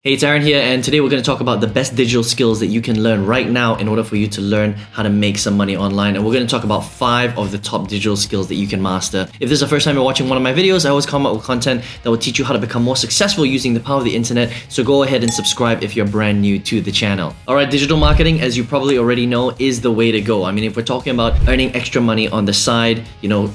Hey, it's Aaron here, and today we're going to talk about the best digital skills that you can learn right now in order for you to learn how to make some money online. And we're going to talk about 5 of the top digital skills that you can master. If this is the first time you're watching one of my videos, I always come up with content that will teach you how to become more successful using the power of the internet. So go ahead and subscribe if you're brand new to the channel. Alright, digital marketing, as you probably already know, is the way to go. I mean, if we're talking about earning extra money on the side,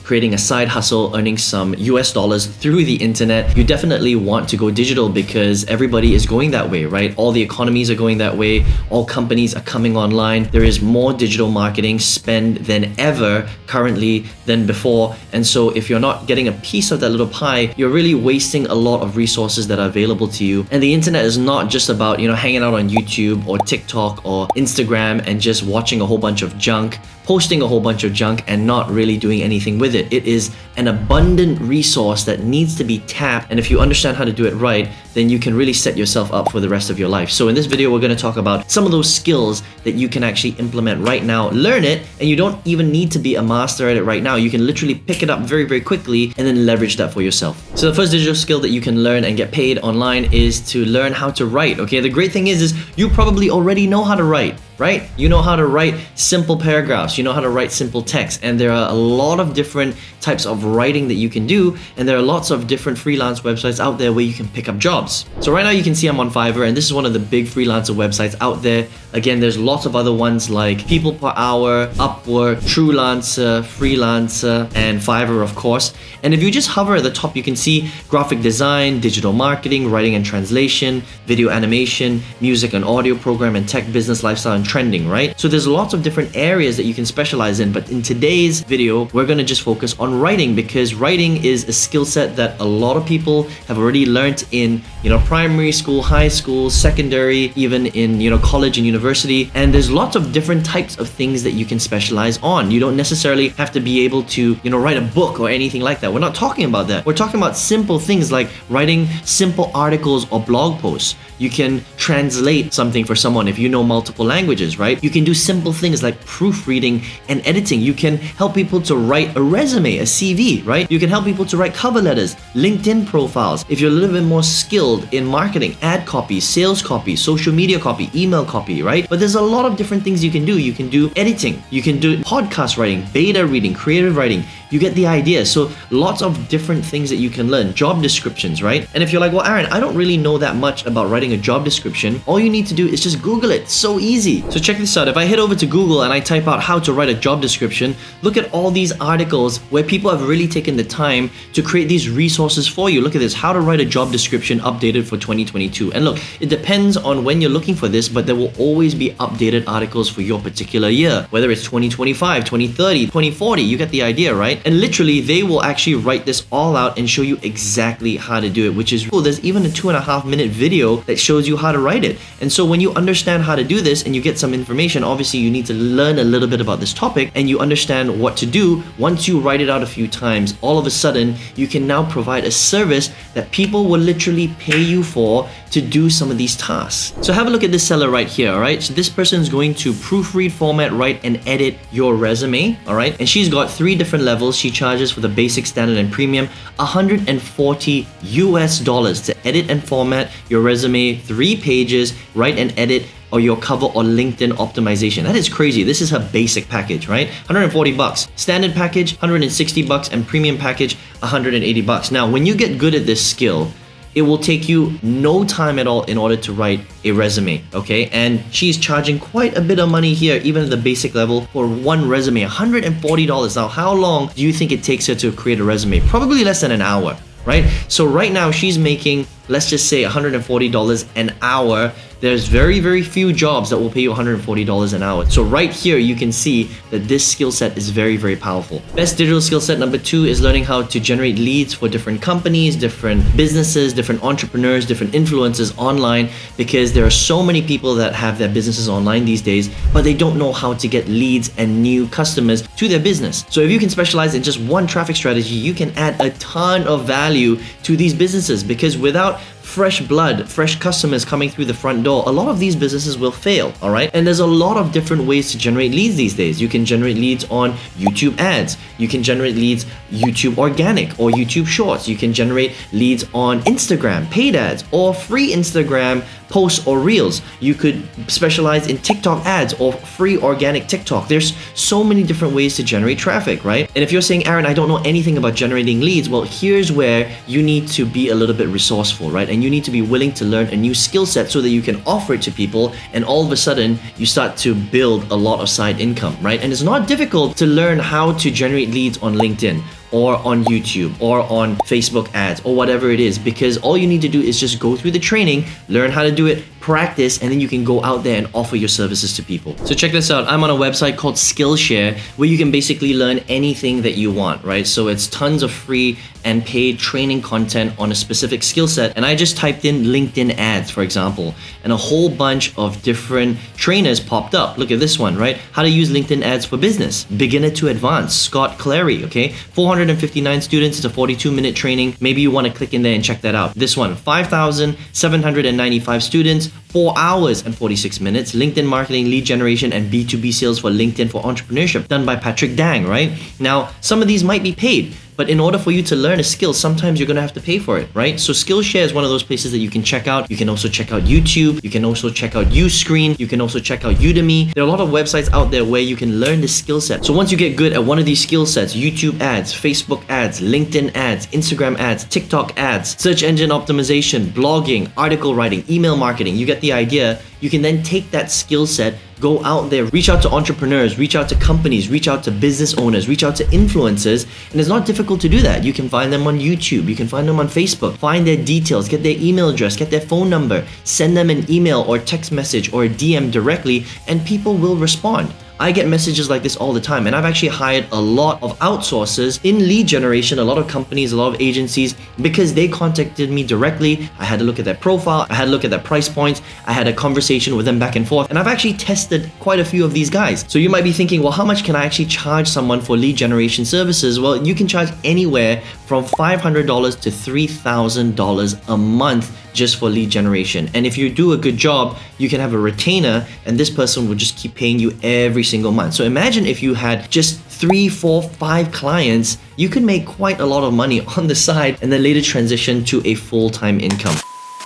creating a side hustle, earning some US dollars through the internet, you definitely want to go digital because everybody is going that way, right? All the economies are going that way. All companies are coming online. There is more digital marketing spend than ever currently than before. And so if you're not getting a piece of that little pie, you're really wasting a lot of resources that are available to you. And the internet is not just about, hanging out on YouTube or TikTok or Instagram and just watching a whole bunch of junk, posting a whole bunch of junk and not really doing anything with it. It is an abundant resource that needs to be tapped, and if you understand how to do it right, then you can really set yourself up for the rest of your life. So in this video, we're going to talk about some of those skills that you can actually implement right now. Learn it, and you don't even need to be a master at it right now. You can literally pick it up very, very quickly and then leverage that for yourself. So the first digital skill that you can learn and get paid online is to learn how to write. Okay, the great thing is you probably already know how to write, right? You know how to write simple paragraphs, you know how to write simple text, and there are a lot of different types of writing that you can do, and there are lots of different freelance websites out there where you can pick up jobs. So right now you can see I'm on Fiverr, and this is one of the big freelancer websites out there. Again, there's lots of other ones like People Per Hour, Upwork, Truelancer, Freelancer, and Fiverr, of course. And if you just hover at the top, you can see graphic design, digital marketing, writing and translation, video animation, music and audio program, and tech, business, lifestyle, and trending, right? So there's lots of different areas that you can specialize in, but in today's video, we're going to just focus on writing, because writing is a skill set that a lot of people have already learned in, primary school, high school, secondary, even in, college and university. And there's lots of different types of things that you can specialize on. You don't necessarily have to be able to, write a book or anything like that. We're not talking about that. We're talking about simple things like writing simple articles or blog posts. You can translate something for someone if you know multiple languages, right? You can do simple things like proofreading and editing. You can help people to write a resume, a CV, right? You can help people to write cover letters, LinkedIn profiles. If you're a little bit more skilled in marketing, ad copy, sales copy, social media copy, email copy, right? But there's a lot of different things you can do. You can do editing, you can do podcast writing, beta reading, creative writing. You get the idea. So lots of different things that you can learn. Job descriptions, right? And if you're like, well, Aaron, I don't really know that much about writing a job description, all you need to do is just Google it. It's so easy. So check this out. If I head over to Google and I type out how to write a job description, look at all these articles where people have really taken the time to create these resources for you. Look at this, how to write a job description updated for 2022. And look, it depends on when you're looking for this, but there will always be updated articles for your particular year, whether it's 2025, 2030, 2040, you get the idea, right? And literally, they will actually write this all out and show you exactly how to do it, which is cool. There's even a 2.5-minute video that shows you how to write it. And so when you understand how to do this and you get some information, obviously you need to learn a little bit about this topic and you understand what to do. Once you write it out a few times, all of a sudden, you can now provide a service that people will literally pay you for to do some of these tasks. So have a look at this seller right here, all right? So this person is going to proofread, format, write, and edit your resume, all right? And she's got 3 different levels. She charges for the basic, standard, and premium $140 US to edit and format your resume, 3 pages, write and edit, or your cover or LinkedIn optimization. That is crazy. This is her basic package, right? $140. Standard package, $160, and premium package, $180. Now, when you get good at this skill, it will take you no time at all in order to write a resume, okay? And she's charging quite a bit of money here, even at the basic level, for one resume, $140. Now, how long do you think it takes her to create a resume? Probably less than an hour, right? So right now she's making, let's just say $140 an hour. There's very, very few jobs that will pay you $140 an hour. So right here, you can see that this skill set is very, very powerful. Best digital skill set number 2 is learning how to generate leads for different companies, different businesses, different entrepreneurs, different influencers online, because there are so many people that have their businesses online these days, but they don't know how to get leads and new customers to their business. So if you can specialize in just one traffic strategy, you can add a ton of value to these businesses, because without fresh blood, fresh customers coming through the front door, a lot of these businesses will fail, all right? And there's a lot of different ways to generate leads these days. You can generate leads on YouTube ads. You can generate leads YouTube organic or YouTube shorts. You can generate leads on Instagram, paid ads, or free Instagram posts or reels. You could specialize in TikTok ads or free organic TikTok. There's so many different ways to generate traffic, right? And if you're saying, Aaron, I don't know anything about generating leads, well, here's where you need to be a little bit resourceful, right? And you need to be willing to learn a new skill set so that you can offer it to people, and all of a sudden you start to build a lot of side income, right? And it's not difficult to learn how to generate leads on LinkedIn or on YouTube or on Facebook ads or whatever it is, because all you need to do is just go through the training, learn how to do it, practice, and then you can go out there and offer your services to people. So check this out. I'm on a website called Skillshare where you can basically learn anything that you want, right? So it's tons of free and paid training content on a specific skill set. And I just typed in LinkedIn ads, for example, and a whole bunch of different trainers popped up. Look at this one, right? How to use LinkedIn ads for business, beginner to advanced, Scott Clary, okay? 459 students, it's a 42-minute training. Maybe you want to click in there and check that out. This one, 5,795 students, 4 hours and 46 minutes, LinkedIn marketing, lead generation, and B2B sales for LinkedIn for entrepreneurship, done by Patrick Dang, right? Now, some of these might be paid, but in order for you to learn a skill, sometimes you're gonna have to pay for it, right? So Skillshare is one of those places that you can check out. You can also check out YouTube. You can also check out Uscreen. You can also check out Udemy. There are a lot of websites out there where you can learn this skill set. So once you get good at one of these skill sets, YouTube ads, Facebook ads, LinkedIn ads, Instagram ads, TikTok ads, search engine optimization, blogging, article writing, email marketing, you get the idea. You can then take that skill set, go out there, reach out to entrepreneurs, reach out to companies, reach out to business owners, reach out to influencers, and it's not difficult to do that. You can find them on YouTube, you can find them on Facebook, find their details, get their email address, get their phone number, send them an email or text message or a DM directly, and people will respond. I get messages like this all the time, and I've actually hired a lot of outsourcers in lead generation, a lot of companies, a lot of agencies, because they contacted me directly. I had to look at their profile, I had to look at their price points, I had a conversation with them back and forth, and I've actually tested quite a few of these guys. So you might be thinking, well, how much can I actually charge someone for lead generation services? Well, you can charge anywhere from $500 to $3,000 a month just for lead generation. And if you do a good job, you can have a retainer, and this person will just keep paying you every single month. So imagine if you had just 3, 4, 5 clients, you could make quite a lot of money on the side and then later transition to a full-time income.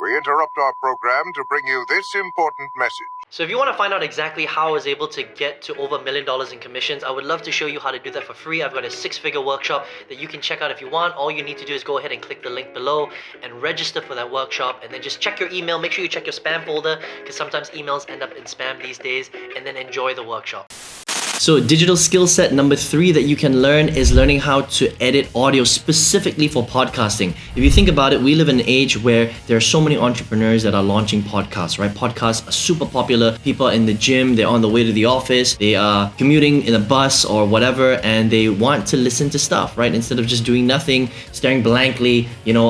We interrupt our program to bring you this important message. So if you want to find out exactly how I was able to get to over $1 million in commissions, I would love to show you how to do that for free. I've got a 6-figure workshop that you can check out if you want. All you need to do is go ahead and click the link below and register for that workshop, and then just check your email. Make sure you check your spam folder, because sometimes emails end up in spam these days, and then enjoy the workshop. So digital skill set number 3 that you can learn is learning how to edit audio specifically for podcasting. If you think about it, we live in an age where there are so many entrepreneurs that are launching podcasts, right? Podcasts are super popular. People are in the gym, they're on the way to the office, they are commuting in a bus or whatever, and they want to listen to stuff, right? Instead of just doing nothing, staring blankly,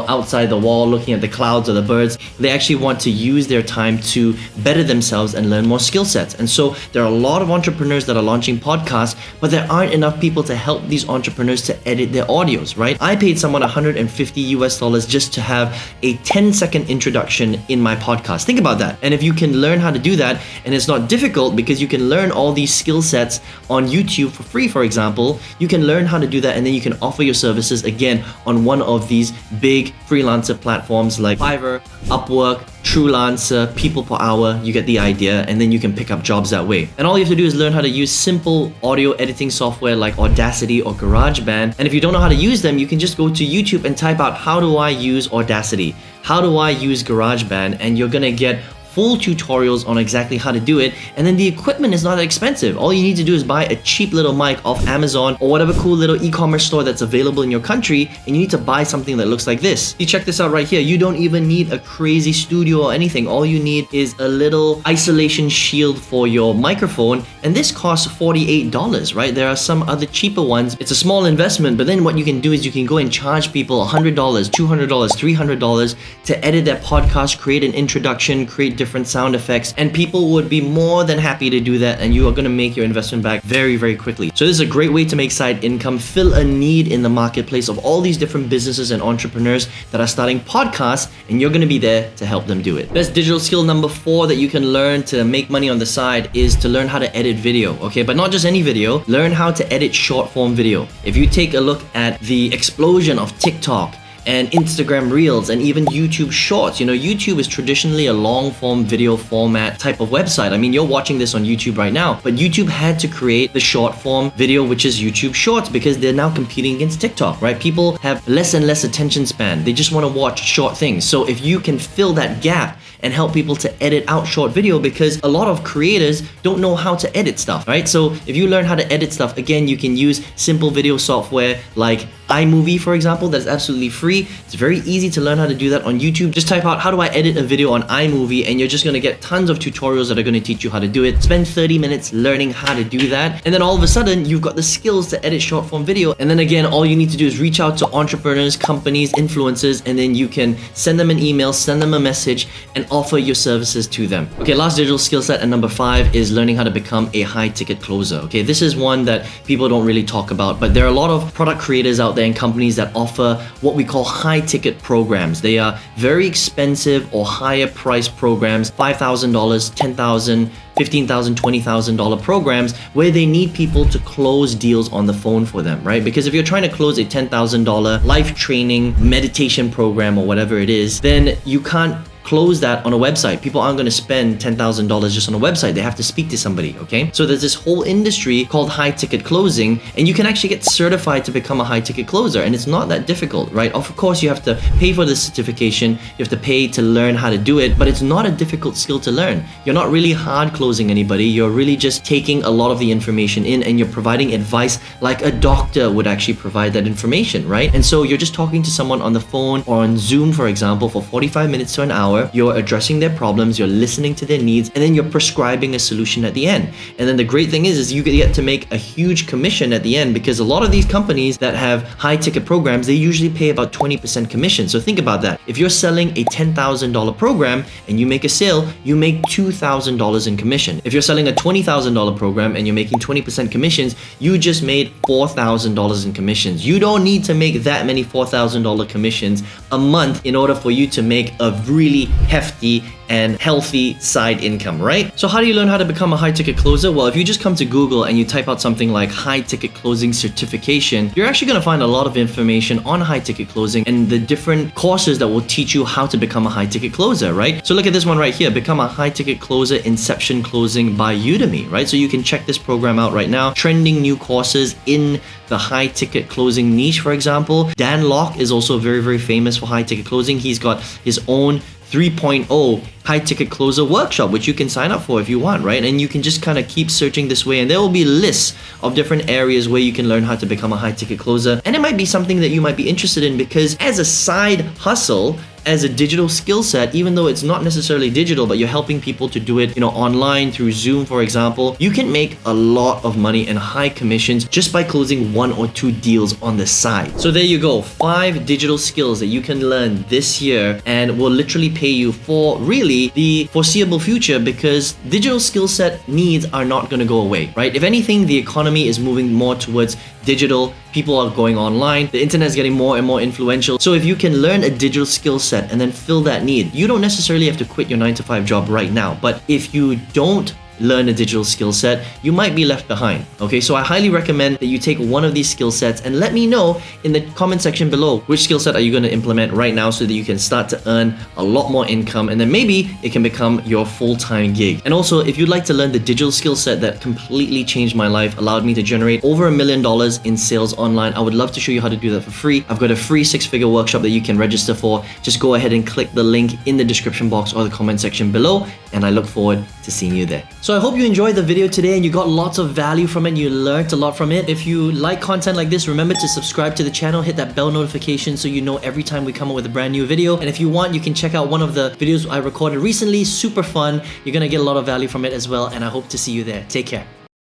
outside the wall, looking at the clouds or the birds, they actually want to use their time to better themselves and learn more skill sets. And so there are a lot of entrepreneurs that are launching podcasts, but there aren't enough people to help these entrepreneurs to edit their audios, right? I paid someone $150 just to have a 10-second introduction in my podcast. Think about that. And if you can learn how to do that, and it's not difficult because you can learn all these skill sets on YouTube for free, for example, you can learn how to do that, and then you can offer your services again on one of these big freelancer platforms like Fiverr, Upwork, Truelancer, People Per Hour. You get the idea, and then you can pick up jobs that way. And all you have to do is learn how to use simple audio editing software like Audacity or GarageBand. And if you don't know how to use them, you can just go to YouTube and type out, how do I use Audacity? How do I use GarageBand? And you're gonna get full tutorials on exactly how to do it, and then the equipment is not that expensive. All you need to do is buy a cheap little mic off Amazon or whatever cool little e-commerce store that's available in your country, and you need to buy something that looks like this. You check this out right here. You don't even need a crazy studio or anything. All you need is a little isolation shield for your microphone, and this costs $48, right? There are some other cheaper ones. It's a small investment, but then what you can do is you can go and charge people $100, $200, $300 to edit their podcast, create an introduction, create different sound effects, and people would be more than happy to do that, and you are going to make your investment back very, very quickly. So this is a great way to make side income, fill a need in the marketplace of all these different businesses and entrepreneurs that are starting podcasts, and you're going to be there to help them do it. Best digital skill number 4 that you can learn to make money on the side is to learn how to edit video, okay? But not just any video, learn how to edit short form video. If you take a look at the explosion of TikTok and Instagram Reels and even YouTube Shorts. You know, YouTube is traditionally a long form video format type of website. I mean, you're watching this on YouTube right now, but YouTube had to create the short form video, which is YouTube Shorts, because they're now competing against TikTok, right? People have less and less attention span. They just want to watch short things. So if you can fill that gap and help people to edit out short video, because a lot of creators don't know how to edit stuff, right? So if you learn how to edit stuff, again, you can use simple video software like iMovie, for example, that's absolutely free. It's very easy to learn how to do that on YouTube. Just type out, how do I edit a video on iMovie? And you're just gonna get tons of tutorials that are gonna teach you how to do it. Spend 30 minutes learning how to do that. And then all of a sudden, you've got the skills to edit short form video. And then again, all you need to do is reach out to entrepreneurs, companies, influencers, and then you can send them an email, send them a message, and offer your services to them. Okay, last digital skill set and number 5 is learning how to become a high ticket closer. Okay, this is one that people don't really talk about, but there are a lot of product creators out there and companies that offer what we call high ticket programs. They are very expensive or higher price programs, $5,000, $10,000, $15,000, $20,000 programs where they need people to close deals on the phone for them, right? Because if you're trying to close a $10,000 life training meditation program or whatever it is, then you can't close that on a website. People aren't going to spend $10,000 just on a website. They have to speak to somebody, okay? So there's this whole industry called high ticket closing, and you can actually get certified to become a high ticket closer, and it's not that difficult, right? Of course, you have to pay for the certification, you have to pay to learn how to do it, but it's not a difficult skill to learn. You're not really hard closing anybody. You're really just taking a lot of the information in, and you're providing advice like a doctor would actually provide that information, right? And so you're just talking to someone on the phone or on Zoom, for example, for 45 minutes to an hour. You're addressing their problems, you're listening to their needs, and then you're prescribing a solution at the end. And then the great thing is you get to make a huge commission at the end, because a lot of these companies that have high ticket programs, they usually pay about 20% commission. So think about that. If you're selling a $10,000 program and you make a sale, you make $2,000 in commission. If you're selling a $20,000 program and you're making 20% commissions, you just made $4,000 in commissions. You don't need to make that many $4,000 commissions a month in order for you to make a really hefty and healthy side income, right? So how do you learn how to become a high ticket closer? Well, if you just come to Google and you type out something like high ticket closing certification, you're actually gonna find a lot of information on high ticket closing and the different courses that will teach you how to become a high ticket closer, right? So look at this one right here, Become a High Ticket Closer Inception Closing by Udemy, right? So you can check this program out right now. Trending new courses in the high ticket closing niche, for example. Dan Lok is also very, very famous for high ticket closing. He's got his own 3.0 high ticket closer workshop, which you can sign up for if you want, right? And you can just kind of keep searching this way, and there will be lists of different areas where you can learn how to become a high ticket closer. And it might be something that you might be interested in, because as a side hustle, as a digital skill set, even though it's not necessarily digital, but you're helping people to do it, you know, online through Zoom, for example, you can make a lot of money and high commissions just by closing 1 or 2 deals on the side. So there you go, 5 digital skills that you can learn this year and will literally pay you for really the foreseeable future, because digital skill set needs are not going to go away, right? If anything, the economy is moving more towards digital. People are going online. The internet is getting more and more influential. So if you can learn a digital skill set and then fill that need, you don't necessarily have to quit your 9-to-5 job right now. But if you don't learn a digital skill set, you might be left behind. Okay, so I highly recommend that you take one of these skill sets and let me know in the comment section below which skill set are you going to implement right now, so that you can start to earn a lot more income, and then maybe it can become your full-time gig. And also, if you'd like to learn the digital skill set that completely changed my life, allowed me to generate over $1 million in sales online, I would love to show you how to do that for free. I've got a free 6-figure workshop that you can register for. Just go ahead and click the link in the description box or the comment section below, and I look forward to seeing you there. So I hope you enjoyed the video today and you got lots of value from it, you learned a lot from it. If you like content like this, remember to subscribe to the channel, hit that bell notification so you know every time we come up with a brand new video. And if you want, you can check out one of the videos I recorded recently, super fun. You're gonna get a lot of value from it as well, and I hope to see you there. Take care.